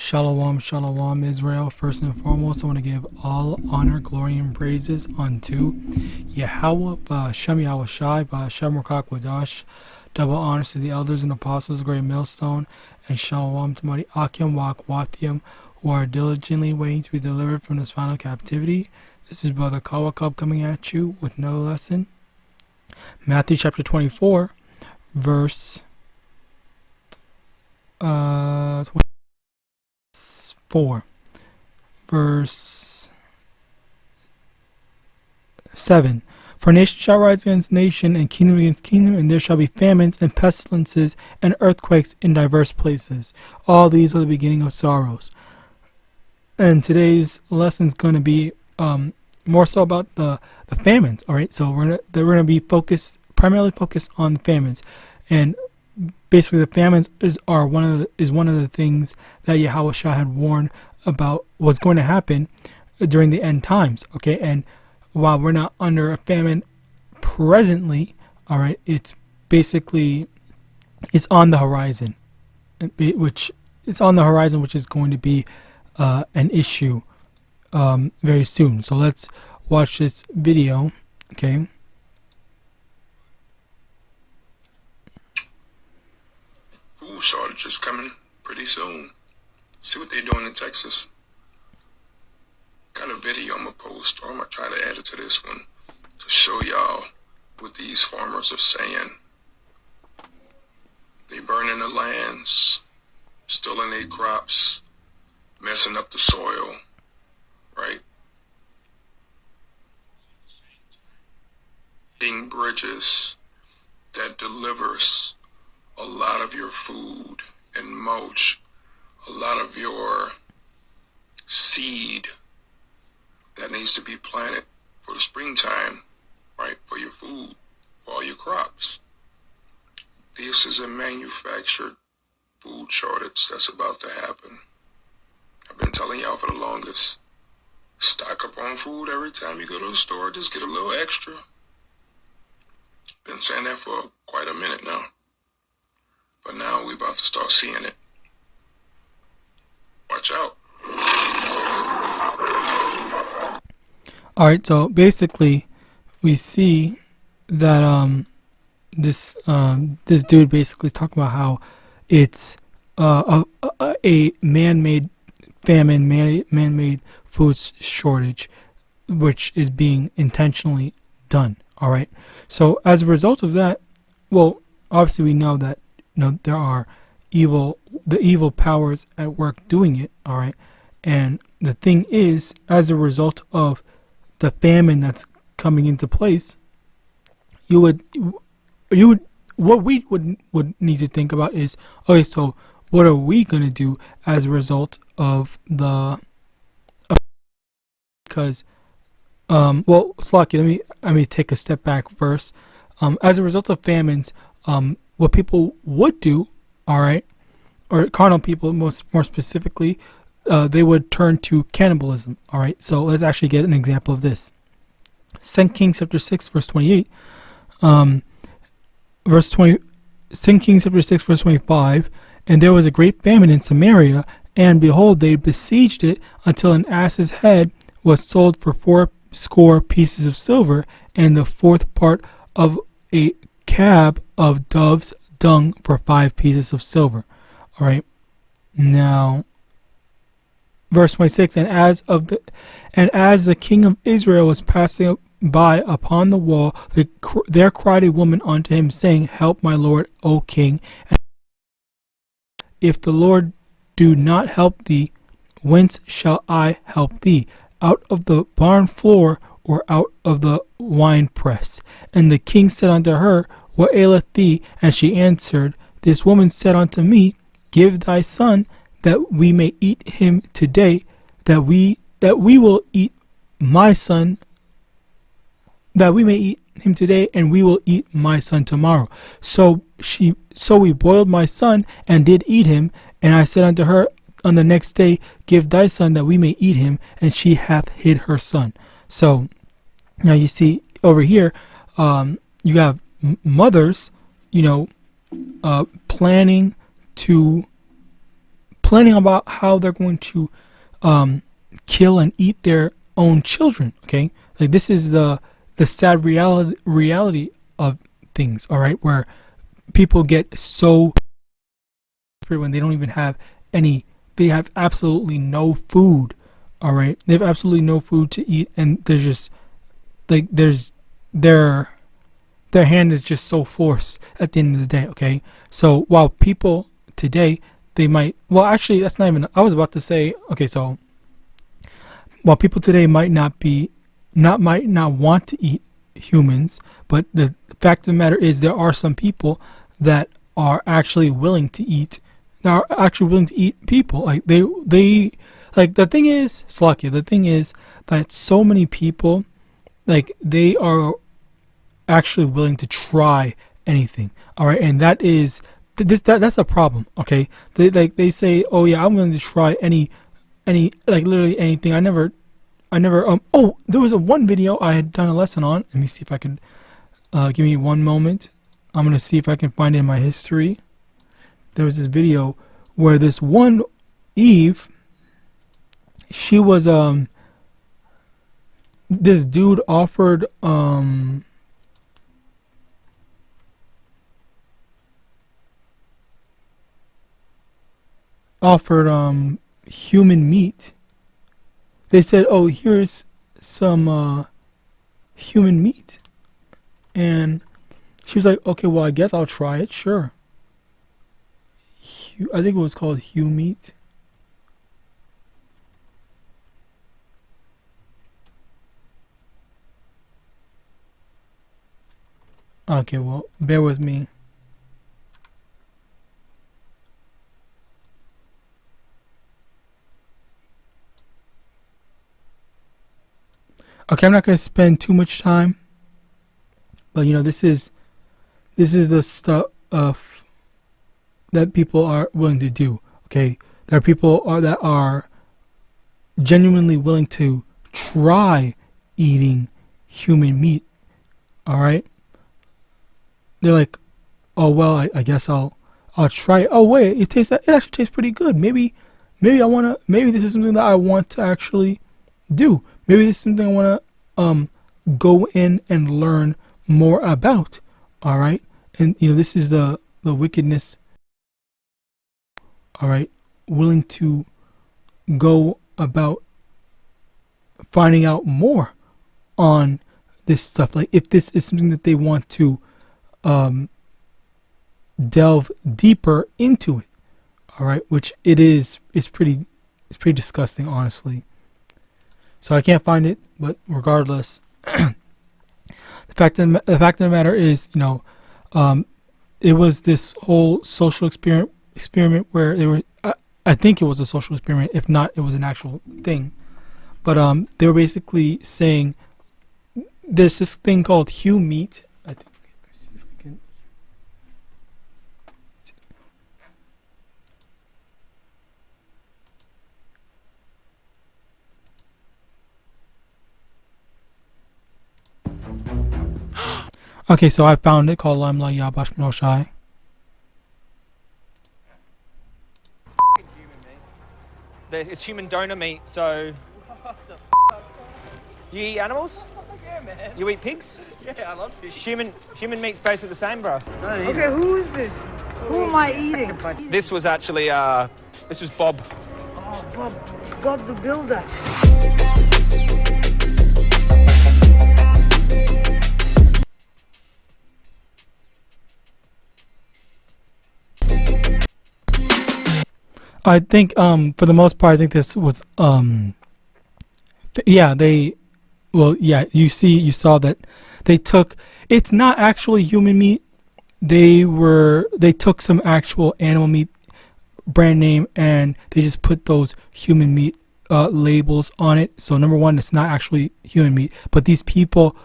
Shalom, shalom, Israel. First and foremost, I want to give all honor, glory, and praises unto YAHAWAH, Ba'Shem YAHWASHI, Ba'Shem Rakak. Double honors to the elders and apostles, great millstone, and shalom to mighty Akim, Wakwathium, who are diligently waiting to be delivered from this final captivity. This is Brother Kawakub coming at you with another lesson. Matthew chapter 24, verse 4, verse 7. For nation shall rise against nation, and kingdom against kingdom, and there shall be famines and pestilences and earthquakes in diverse places. All these are the beginning of sorrows. And today's lesson is going to be more so about the famines. All right, so we're gonna be primarily focused on the famines, and basically the famines is one of the things that Yahawadah had warned about was going to happen during the end times. Okay, and while we're not under a famine presently, all right, it's on the horizon, which is going to be an issue very soon. So let's watch this video. Okay. Food shortages coming pretty soon. See what they're doing in Texas. Got a video I'm gonna post, or I'm gonna try to add it to this one to show y'all what these farmers are saying. They burning the lands, stealing their crops, messing up the soil, right? Building bridges that delivers a lot of your food and mulch, a lot of your seed that needs to be planted for the springtime, right, for your food, for all your crops. This is a manufactured food shortage that's about to happen. I've been telling y'all for the longest, stock up on food every time you go to the store, just get a little extra. Been saying that for quite a minute now, but now we're about to start seeing it. Watch out. Alright, so basically we see that this dude basically is talking about how it's a man-made famine, man-made food shortage, which is being intentionally done. Alright, so as a result of that, well, obviously we know that there are the evil powers at work doing it. Alright, and the thing is, as a result of the famine that's coming into place, what we would need to think about is, okay, so what are we going to do as a result of because well, Slocky, let me take a step back first. As a result of famines, what people would do, all right, or carnal people more specifically, they would turn to cannibalism. All right, so let's actually get an example of this. 2 Kings chapter 6 verse 28, 2 Kings chapter 6 verse 25. And there was a great famine in Samaria, and behold, they besieged it until an ass's head was sold for 80 pieces of silver, and the fourth part of a cab of dove's dung for 5 pieces of silver. All right, now verse 26, and as the king of Israel was passing by upon the wall, there cried a woman unto him, saying, Help, my lord, O king. And if the Lord do not help thee, whence shall I help thee? Out of the barn floor, or out of the winepress? And the king said unto her, What aileth thee? And she answered, This woman said unto me, Give thy son, that we may eat him today, that we will eat my son, that we may eat him today, and we will eat my son tomorrow. So we boiled my son, and did eat him. And I said unto her on the next day, Give thy son, that we may eat him. And she hath hid her son. So now you see over here, you have mothers, planning to planning about how they're going to kill and eat their own children. Okay, like this is the sad reality of things. All right, where people get so when they don't even have any, they have absolutely no food. All right, they have absolutely no food to eat, and they're just like their hand is just so forced at the end of the day. Okay, so while people today, they might, well, actually that's not even, I was about to say, okay, so while people today might not want to eat humans, but the fact of the matter is there are some people that are actually willing to eat people. Like they like, the thing is, Slakia, the thing is that so many people, like, they are actually willing to try anything. All right, and that is that's a problem. Okay, they say, oh yeah, I'm willing to try any like literally anything. I never oh, there was one video I had done a lesson on. Let me see if I can give me one moment. I'm gonna see if I can find it in my history. There was this video where this one Eve, she was this dude offered human meat. They said, oh, here's some human meat, and she was like, okay, well, I guess I'll try it, sure. I think it was called Hue meat. Okay, well, bear with me. Okay, I'm not going to spend too much time, but you know, this is the stuff that people are willing to do. Okay, there are people that are genuinely willing to try eating human meat. All right, they're like, oh well, I guess I'll try it. Oh wait, it actually tastes pretty good. Maybe this is something that I want to actually do. Maybe this is something I want to go in and learn more about. All right, and you know, this is the wickedness. All right, willing to go about finding out more on this stuff. Like, if this is something that they want to delve deeper into it. All right, which it's pretty disgusting, honestly. So I can't find it, but regardless, the fact of the matter is, you know, it was this whole social experiment where they were, I think it was a social experiment, if not it was an actual thing, but they were basically saying there's this thing called Hue meat. I think, let me see if I can. Okay, so I found it, called YAHAWAH. It's human donor meat, so... You eat animals? Yeah, man. You eat pigs? Yeah, I love pigs. Human meat's basically the same, bro. Okay, who is this? Who am I eating? This was actually, this was Bob. Oh, Bob the Builder. I think for the most part, I think this was yeah, you saw that they took, it's not actually human meat. They took some actual animal meat brand name and they just put those human meat labels on it. So number one, it's not actually human meat, but these people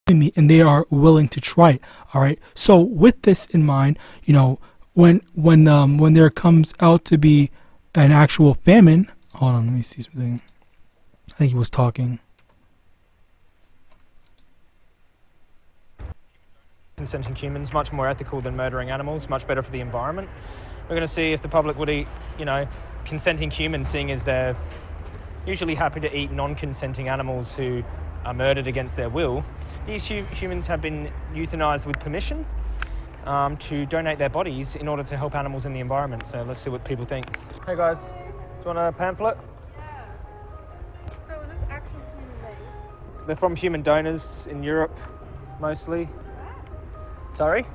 meat and they are willing to try it. All right, so with this in mind, you know, when there comes out to be an actual famine, hold on, let me see something. I think he was talking. consenting humans, much more ethical than murdering animals, much better for the environment. We're going to see if the public would eat, consenting humans, seeing as they're usually happy to eat non-consenting animals who are murdered against their will. These humans have been euthanized with permission to donate their bodies in order to help animals in the environment. So let's see what people think. Hey guys, do you want a pamphlet? Yeah. So is this actual human made? They're from human donors in Europe, mostly. Sorry?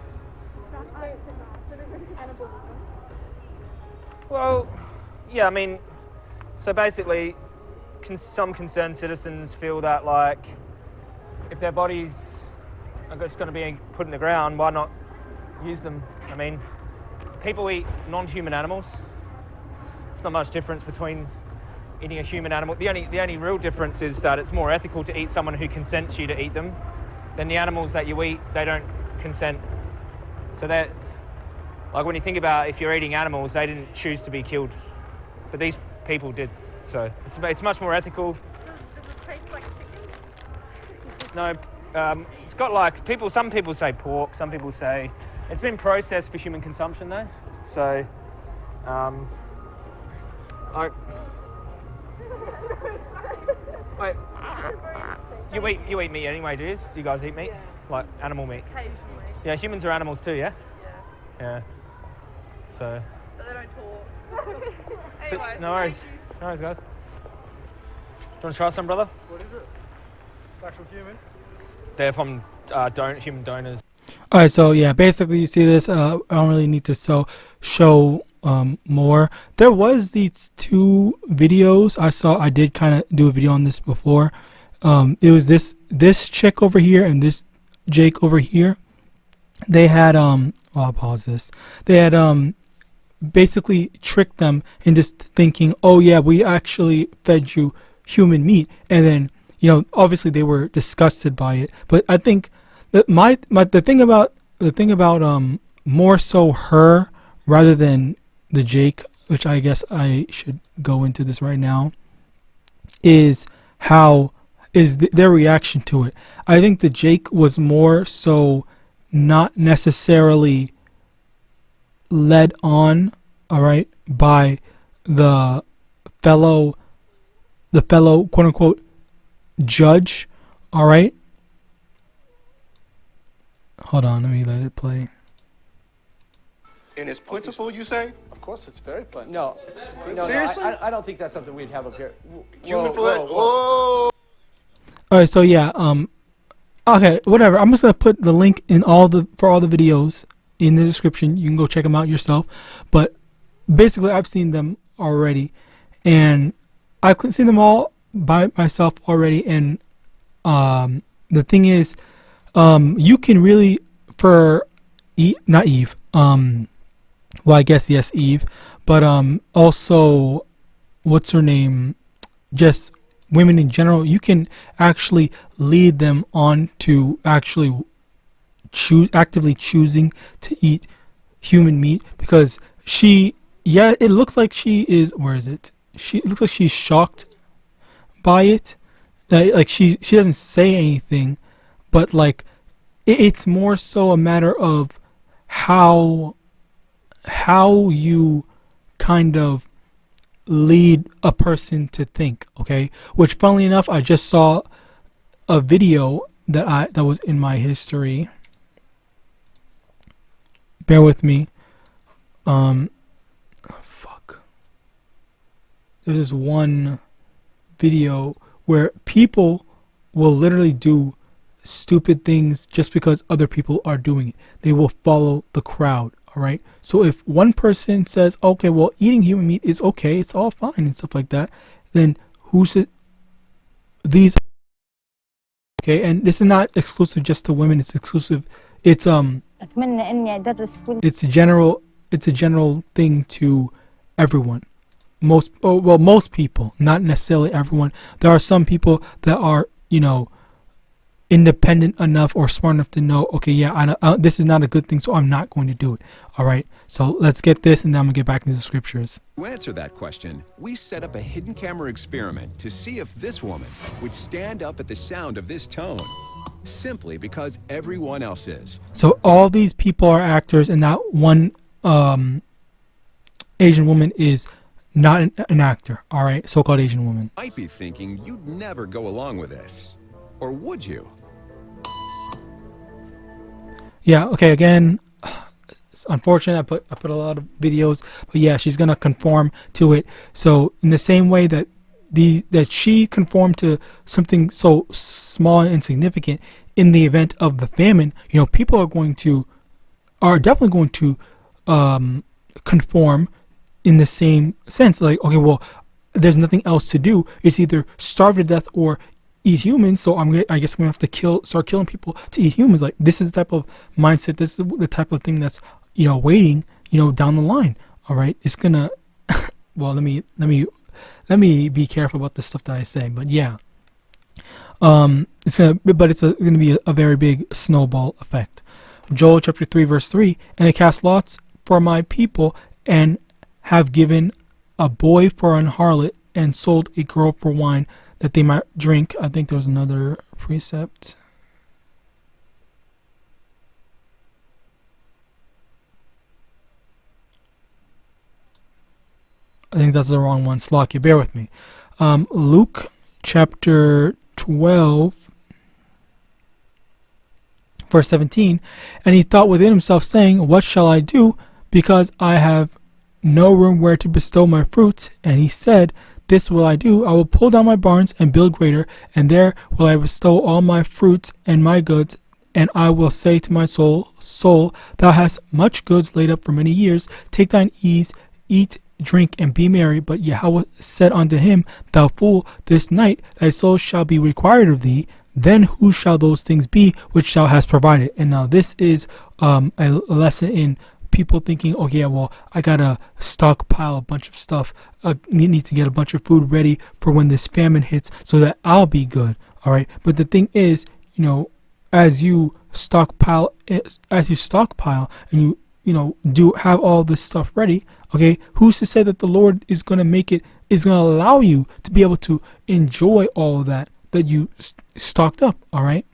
So this is cannibalism? Well, yeah, so basically, some concerned citizens feel that, like, if their bodies are just going to be put in the ground, why not use them? People eat non-human animals. It's not much difference between eating a human animal. The only real difference is that it's more ethical to eat someone who consents you to eat them than the animals that you eat. They don't consent. So that, like, when you think about if you're eating animals, they didn't choose to be killed, but these people did. So it's much more ethical. Does it taste like chicken? No, it's got like some people say pork, some people say it's been processed for human consumption though. So, wait, you eat meat anyway, do you? Do you guys eat meat? Yeah. Like animal meat? Occasionally. Yeah, humans are animals too, yeah? Yeah. Yeah. So, But they don't talk. so Anyway, no worries. thank you. No worries, guys. Do you want to try some, brother? What is it? Actual human? They're from human donors. All right, so yeah, basically you see this. I don't really need to show more. There was these two videos I saw. I did kind of do a video on this before. It was this chick over here and this Jake over here. They had I'll pause this. They had basically tricked them into thinking, oh yeah, we actually fed you human meat, and then obviously they were disgusted by it. But I think that the thing about more so her rather than the Jake, which I guess I should go into this right now, is their reaction to it. I think the Jake was more so not necessarily led on, all right, by the fellow quote unquote judge, all right. Hold on, let me let it play. And it's plentiful, you say? Of course, it's very plenty. No, Seriously? I don't think that's something we'd have up here. Human foot? Whoa. All right, so yeah, okay, whatever. I'm just gonna put the link in all the videos in the description. You can go check them out yourself. But basically, I've seen them already, and I've seen them all by myself already. And the thing is, you can really not Eve. Well, I guess yes, Eve, but also, what's her name? Just women in general. You can actually lead them on to actually actively choosing to eat human meat, because it looks like she is. Where is it? It looks like she's shocked by it. Like she doesn't say anything, but like it's more so a matter of how you kind of lead a person to think, okay? Which, funnily enough, I just saw a video that was in my history. Bear with me. Fuck. There's this one video where people will literally do stupid things just because other people are doing it. They will follow the crowd. All right. So if one person says, okay, well, eating human meat is okay, it's all fine and stuff like that, then who's it? These. Okay. And this is not exclusive just to women. It's exclusive. It's a general thing to everyone. Most people, not necessarily everyone. There are some people that are, independent enough or smart enough to know, okay, yeah, this is not a good thing, so I'm not going to do it. All right, so let's get this, and then I'm going to get back into the scriptures. To answer that question, we set up a hidden camera experiment to see if this woman would stand up at the sound of this tone, simply because everyone else is. So all these people are actors, and that one Asian woman is not an actor, all right, so-called Asian woman. Might be thinking you'd never go along with this, or would you? Yeah, okay, again, it's unfortunate. I put a lot of videos, but yeah, she's gonna conform to it. So in the same way that she conformed to something so small and insignificant in the event of the famine, you know, people are definitely going to conform in the same sense. Like, okay, well, there's nothing else to do. It's either starve to death or eat humans, so I guess I'm gonna have to start killing people to eat humans. Like, this is the type of mindset, this is the type of thing that's, you know, waiting, you know, down the line. All right, it's gonna well, let me be careful about the stuff that I say, but yeah, it's gonna be a very big snowball effect. Joel chapter 3 verse 3, and they cast lots for my people, and have given a boy for an harlot, and sold a girl for wine, that they might drink. I think there was another precept. I think that's the wrong one. Slakia, bear with me. Luke chapter 12 verse 17, and he thought within himself, saying, what shall I do, because I have no room where to bestow my fruits? And he said, this will I do, I will pull down my barns and build greater, and there will I bestow all my fruits and my goods. And I will say to my soul, thou hast much goods laid up for many years, take thine ease, eat, drink, and be merry. But Yahweh said unto him, thou fool, this night thy soul shall be required of thee, then who shall those things be which thou hast provided? And now this is a lesson in people thinking, oh yeah, well, I gotta stockpile a bunch of stuff, need to get a bunch of food ready for when this famine hits, so that I'll be good. All right, but the thing is, you know, as you stockpile and you know do have all this stuff ready, okay, who's to say that the Lord is gonna allow you to be able to enjoy all of that you stocked up? All right,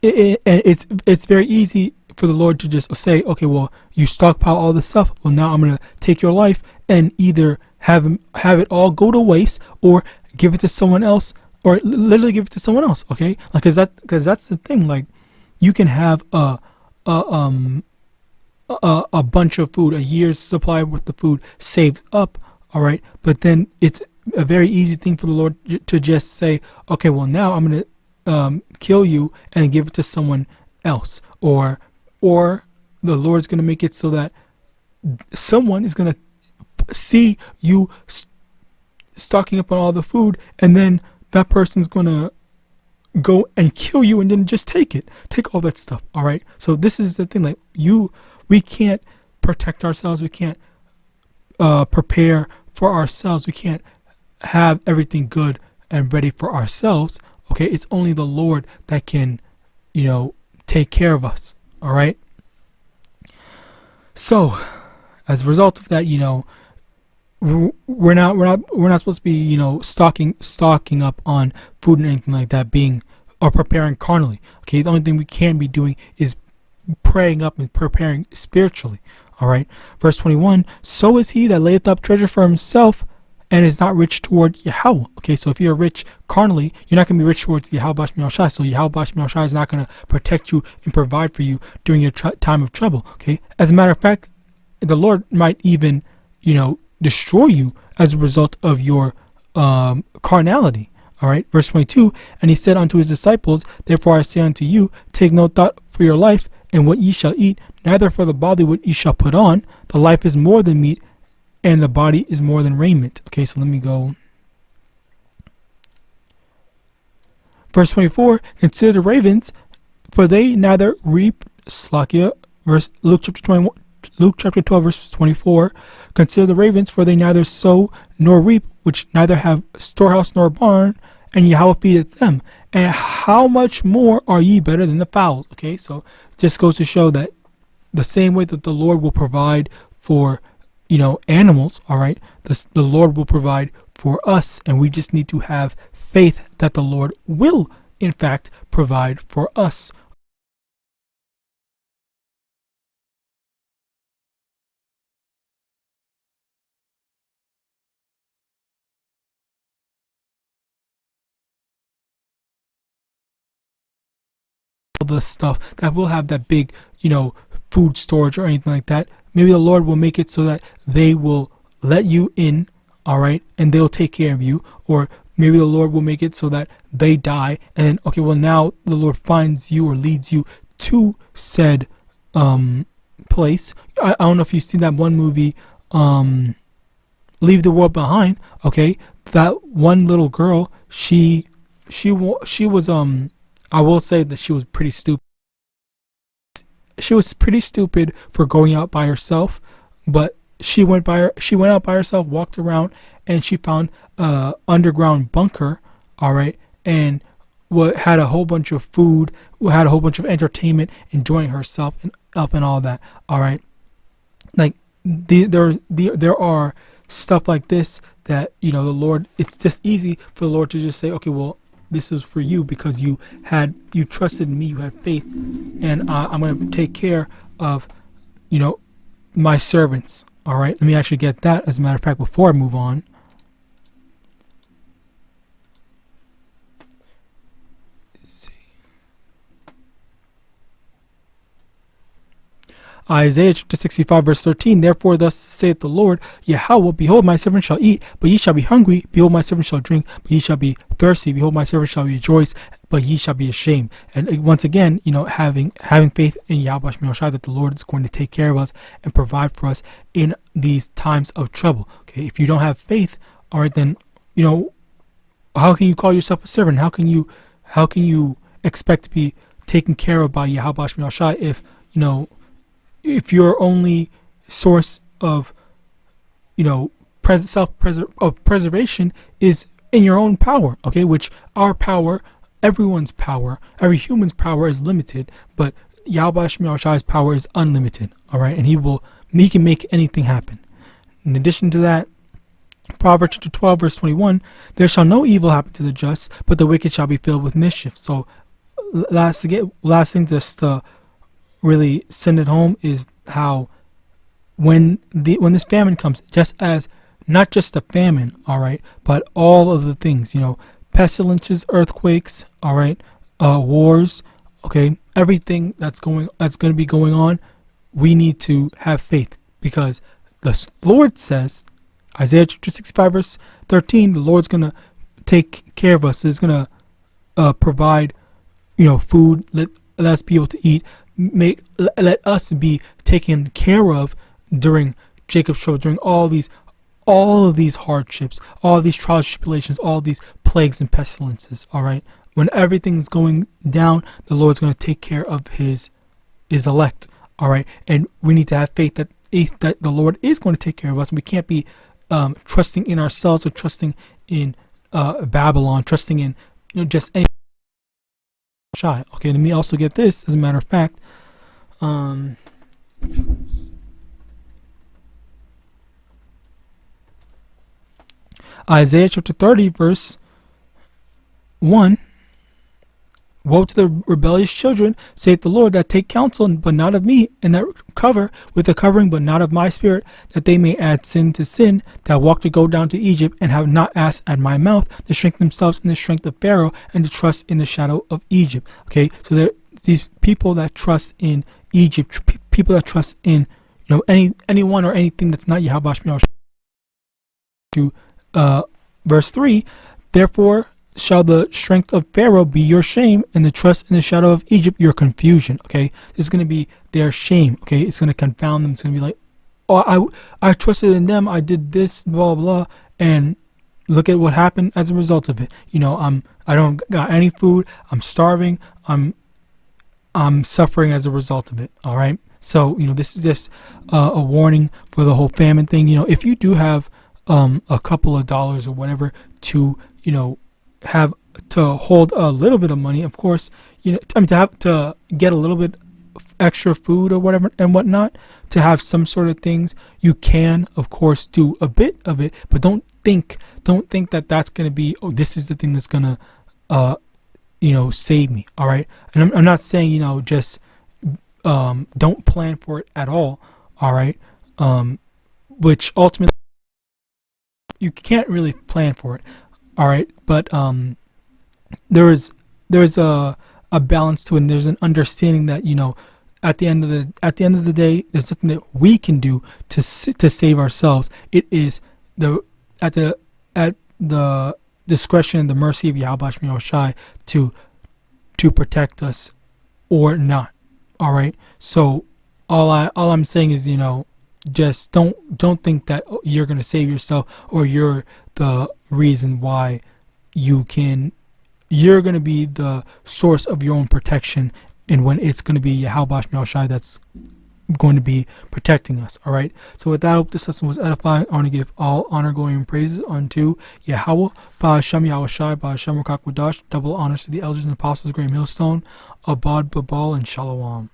it's very easy for the Lord to just say, okay, well, you stockpile all this stuff, well, now I'm going to take your life and either have it all go to waste, or give it to someone else, or literally give it to someone else, okay? Like, because that's the thing, like, you can have a bunch of food, a year's supply worth of food saved up, all right? But then it's a very easy thing for the Lord to just say, okay, well, now I'm going to kill you and give it to someone else, or the Lord's going to make it so that someone is going to see you stocking up on all the food, and then that person's going to go and kill you and then just take all that stuff. All right. So this is the thing, like, we can't protect ourselves. We can't prepare for ourselves. We can't have everything good and ready for ourselves. Okay. It's only the Lord that can, you know, take care of us. All right. So, as a result of that, you know, we're not supposed to be, you know, stocking up on food and anything like that, or preparing carnally. Okay, the only thing we can be doing is praying up and preparing spiritually. All right. Verse 21. So is he that layeth up treasure for himself, and is not rich toward Yahweh. Okay, so if you're rich carnally, you're not going to be rich towards YAHAWASHI. So YAHAWASHI is not going to protect you and provide for you during your time of trouble. Okay, as a matter of fact, the Lord might even, you know, destroy you as a result of your carnality. All right, verse 22. And he said unto his disciples, therefore I say unto you, take no thought for your life and what ye shall eat, neither for the body what ye shall put on. The life is more than meat, and the body is more than raiment. Okay, so let me go. Verse 24, consider the ravens, for they neither reap, Luke chapter 12, verse 24, consider the ravens, for they neither sow nor reap, which neither have storehouse nor barn, and Yahweh feedeth them. And how much more are ye better than the fowls? Okay, so just goes to show that the same way that the Lord will provide for, animals, all right, the Lord will provide for us, and we just need to have faith that the Lord will, in fact, provide for us. The stuff that will have that big, food storage or anything like that. Maybe the Lord will make it so that they will let you in, all right, and they'll take care of you. Or maybe the Lord will make it so that they die, and then, okay, well, now the Lord finds you or leads you to said place. I don't know if you've seen that one movie, Leave the World Behind. Okay, that one little girl, she was I will say that she was pretty stupid. She was pretty stupid for going out by herself, but she went out by herself, walked around, and she found a underground bunker, all right, and had a whole bunch of food, had a whole bunch of entertainment, enjoying herself and all that, all right. Like there are stuff like this that the Lord. It's just easy for the Lord to just say, okay, well, this is for you because you trusted in me, you had faith, and I'm going to take care of, my servants. All right, let me actually get that, as a matter of fact, before I move on. Let's see. Isaiah chapter 65 verse 13, therefore thus saith the Lord, Yahweh, behold my servant shall eat, but ye shall be hungry, behold my servant shall drink, but ye shall be thirsty, behold my servant shall rejoice, but ye shall be ashamed. And once again, having faith in YAHAWASHI, that the Lord is going to take care of us and provide for us in these times of trouble. Okay, if you don't have faith, all right, then how can you call yourself a servant? How can you expect to be taken care of by YAHAWASHI if your only source of preservation is in your own power? Okay, which our power, everyone's power, every human's power is limited, but YAHAWASHI's power is unlimited. All right, and he can make anything happen. In addition to that, Proverbs chapter 12 verse 21, there shall no evil happen to the just, but the wicked shall be filled with mischief. So last thing just to really send it home is how when this famine comes, just as not just the famine, all right, but all of the things, pestilences, earthquakes, all right, wars, okay, everything that's going to be going on, we need to have faith, because the Lord says, Isaiah chapter 65 verse 13, the Lord's going to take care of us. He's going to provide, food. Let us be able to eat. Let us be taken care of during Jacob's trouble, during all of these hardships, all of these trials, tribulations, all these plagues and pestilences. All right, when everything's going down, the Lord's going to take care of His elect. All right, and we need to have faith that the Lord is going to take care of us. We can't be trusting in ourselves or trusting in Babylon, trusting in just any. Okay, let me also get this, as a matter of fact. Isaiah chapter 30 verse 1, woe to the rebellious children, saith the Lord, that take counsel, but not of me, and that cover with a covering, but not of my spirit, that they may add sin to sin, that walk to go down to Egypt, and have not asked at my mouth, to strengthen themselves in the strength of Pharaoh, and to trust in the shadow of Egypt. Okay, so there these people that trust in Egypt, people that trust in anyone or anything that's not YAHAWASHI. To verse 3, therefore shall the strength of Pharaoh be your shame, and the trust in the shadow of Egypt your confusion. Okay, it's going to be their shame. Okay, it's going to confound them. It's going to be like, oh, I trusted in them, I did this, blah blah, and look at what happened as a result of it. I don't got any food, I'm starving, I'm suffering as a result of it. All right, so this is just a warning for the whole famine thing. If you do have a couple of dollars or whatever to have to hold a little bit of money, of course, you know, I mean, to get a little bit extra food or whatever and whatnot, to have some sort of things, you can of course do a bit of it, but don't think that that's going to be, oh, this is the thing that's going to you know, save me. All right, and I'm not saying, you know, just don't plan for it at all. All right, which ultimately you can't really plan for it. All right, but there's a balance to it, and there's an understanding that, you know, at the end of the day, there's nothing that we can do to save ourselves. It is at the discretion and the mercy of YAHAWASHI to protect us or not. All right, so all I'm saying is, you know, just don't think that you're gonna save yourself, or you're the reason why you're gonna be the source of your own protection, and when it's gonna be YAHAWASHI that's going to be protecting us. All right, so with that, I hope this lesson was edifying. I want to give all honor, glory, and praises unto Yahweh, Ba'ashem Yahawashi, Ba'ashem Rakak Wadash. Double honors to the elders and apostles, great millstone, Abad, Babal, and Shalom.